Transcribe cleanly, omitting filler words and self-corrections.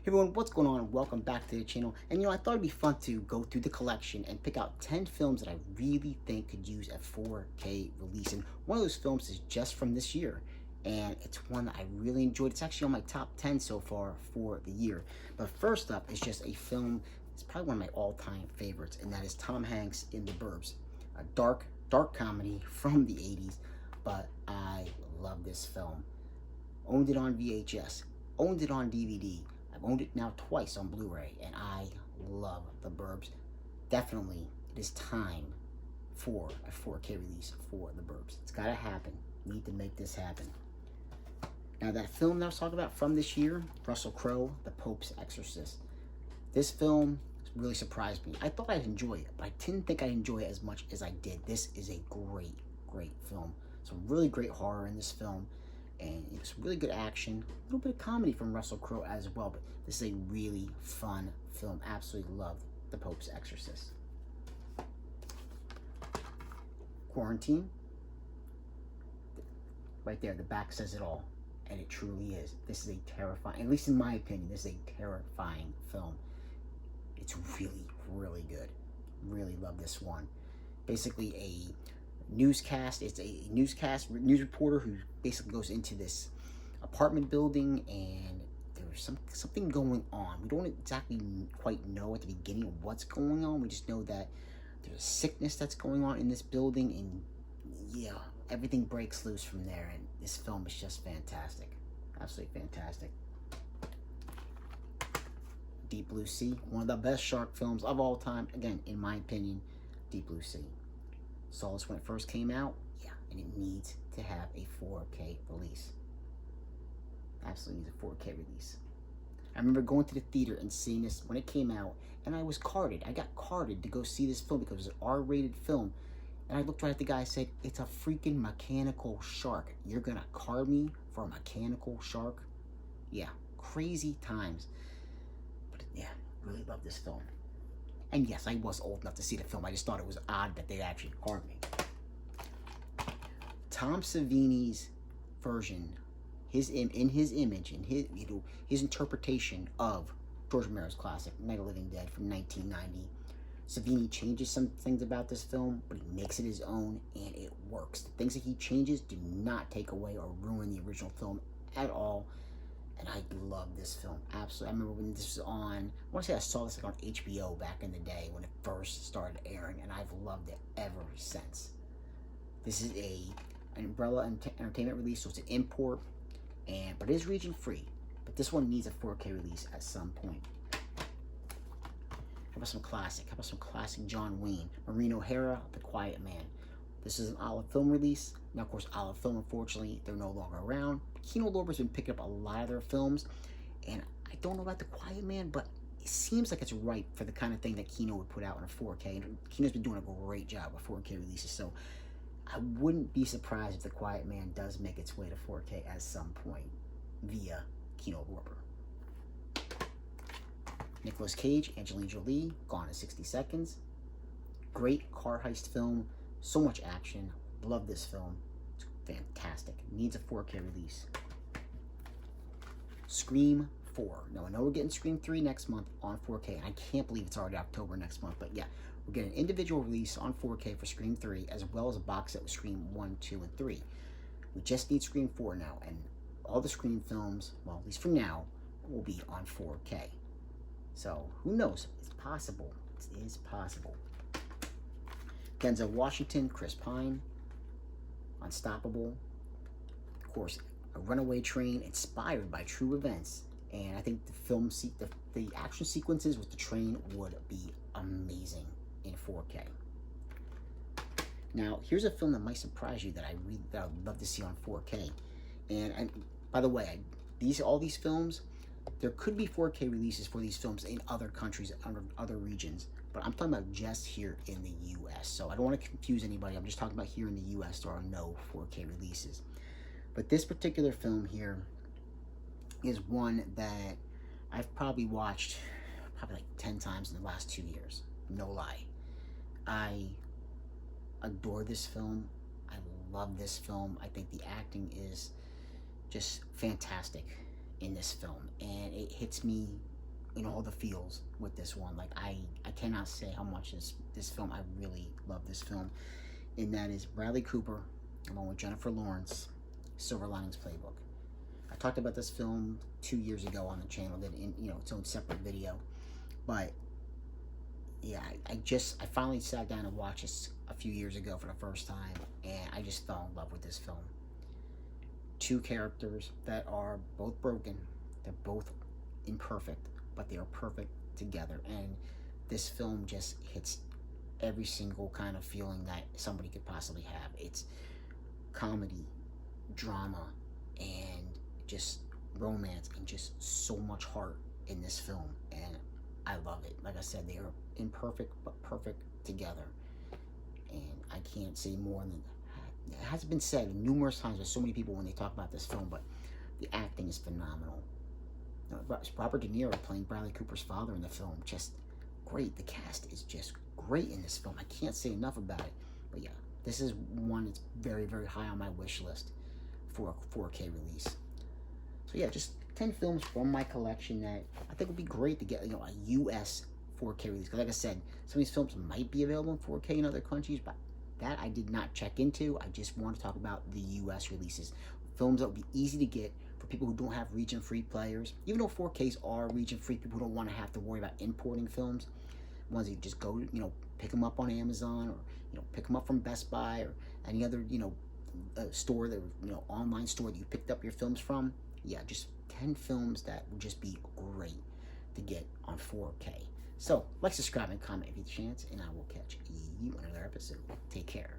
Hey everyone, what's going on? Welcome back to the channel. And I thought it'd be fun to go through the collection and pick out 10 films that I really think could use a 4K release. And one of those films is just from this year. And it's one that I really enjoyed. It's actually on my top 10 so far for the year. But first up is just a film, it's probably one of my all-time favorites, and that is Tom Hanks in The Burbs. A dark comedy from the 80s, but I love this film. Owned it on VHS, owned it on DVD. I've owned it now twice on Blu-ray, and I love The Burbs. Definitely, it is time for a 4K release for The Burbs. It's got to happen. Need to make this happen. Now, that film that I was talking about from this year, Russell Crowe, The Pope's Exorcist. This film really surprised me. I thought I'd enjoy it, but I didn't think I'd enjoy it as much as I did. This is a great film. Some really great horror in this film, and it's really good action, a little bit of comedy from Russell Crowe as well, but this is a really fun film. Absolutely loved The Pope's Exorcist. Quarantine. Right there, the back says it all, and it truly is. This is a terrifying, at least in my opinion, this is a terrifying film. It's really good. Really love this one. Basically a newscast. It's a news reporter who basically goes into this apartment building, and there's something going on. We don't exactly quite know at the beginning what's going on. We just know that there's a sickness that's going on in this building, and yeah, everything breaks loose from there. And this film is just fantastic. Absolutely fantastic. Deep Blue Sea, one of the best shark films of all time. Again, in my opinion, Deep Blue Sea. Saw this when it first came out, yeah, and it needs to have a 4K release. Absolutely needs a 4K release. I remember going to the theater and seeing this when it came out, and I was carded. I got carded to go see this film because it was an R-rated film. And I looked right at the guy and said, "It's a freaking mechanical shark. You're gonna card me for a mechanical shark?" Yeah, crazy times. But yeah, really love this film. And yes, I was old enough to see the film. I just thought it was odd that they'd actually card me. Tom Savini's version, in his image, in his interpretation of George Romero's classic Night of the Living Dead from 1990. Savini changes some things about this film, but he makes it his own, and it works. The things that he changes do not take away or ruin the original film at all. And I love this film, absolutely. I remember when this was on, I want to say I saw this like on HBO back in the day when it first started airing, and I've loved it ever since. This is an Umbrella Entertainment release, so it's an import, but it is region free. But this one needs a 4K release at some point. How about some classic? How about some classic John Wayne? Maureen O'Hara, The Quiet Man. This is an Olive Film release. Now, of course, Olive Film, unfortunately, they're no longer around. Kino Lorber's been picking up a lot of their films, and I don't know about The Quiet Man, but it seems like it's ripe for the kind of thing that Kino would put out in a 4K. And Kino's been doing a great job with 4K releases, so I wouldn't be surprised if The Quiet Man does make its way to 4K at some point via Kino Lorber. Nicolas Cage, Angelina Jolie, Gone in 60 Seconds. Great car heist film. So much action. Love this film. It's fantastic. Needs a 4K release. Scream 4. Now, I know we're getting Scream 3 next month on 4K, and I can't believe it's already October next month, but yeah, we're getting an individual release on 4K for Scream 3, as well as a box set with Scream 1, 2, and 3. We just need Scream 4 now, and all the Scream films, well, at least for now, will be on 4K. So, who knows? It's possible. It is possible. Denzel Washington, Chris Pine, Unstoppable. Of course, a runaway train inspired by true events. And I think the action sequences with the train would be amazing in 4K. Now, here's a film that might surprise you that I would love to see on 4K. And by the way, all these films, there could be 4K releases for these films in other countries, other regions, but I'm talking about just here in the U.S. So I don't want to confuse anybody. I'm just talking about here in the U.S. There are no 4K releases. But this particular film here is one that I've probably watched like 10 times in the last 2 years. No lie. I adore this film. I love this film. I think the acting is just fantastic in this film, and it hits me all the feels with this one. Like I cannot say how much this film, I really love this film. And that is Bradley Cooper along with Jennifer Lawrence, Silver Linings Playbook. I talked about this film 2 years ago on the channel, that in its own separate video. But yeah, I finally sat down and watched this a few years ago for the first time, and I just fell in love with this film. Two characters that are both broken, they're both imperfect, but they are perfect together, and this film just hits every single kind of feeling that somebody could possibly have. It's comedy, drama, and just romance, and just so much heart in this film, and I love it. Like I said, they are imperfect but perfect together, and I can't say more than it has been said numerous times by so many people when they talk about this film. But the acting is phenomenal. Robert De Niro playing Bradley Cooper's father in the film, just great. The cast is just great in this film. I can't say enough about it. But yeah, this is one that's very, very high on my wish list for a 4K release. So yeah, just 10 films from my collection that I think would be great to get, a US 4K release. Because like I said, some of these films might be available in 4K in other countries, but that I did not check into. I just want to talk about the US releases. Films that would be easy to get for people who don't have region-free players. Even though 4Ks are region-free, people don't want to have to worry about importing films. Ones that you just go, pick them up on Amazon, or, pick them up from Best Buy, or any other, store, that, online store that you picked up your films from. Yeah, just 10 films that would just be great to get on 4K. So, like, subscribe, and comment if you have a chance, and I will catch you in another episode. Take care.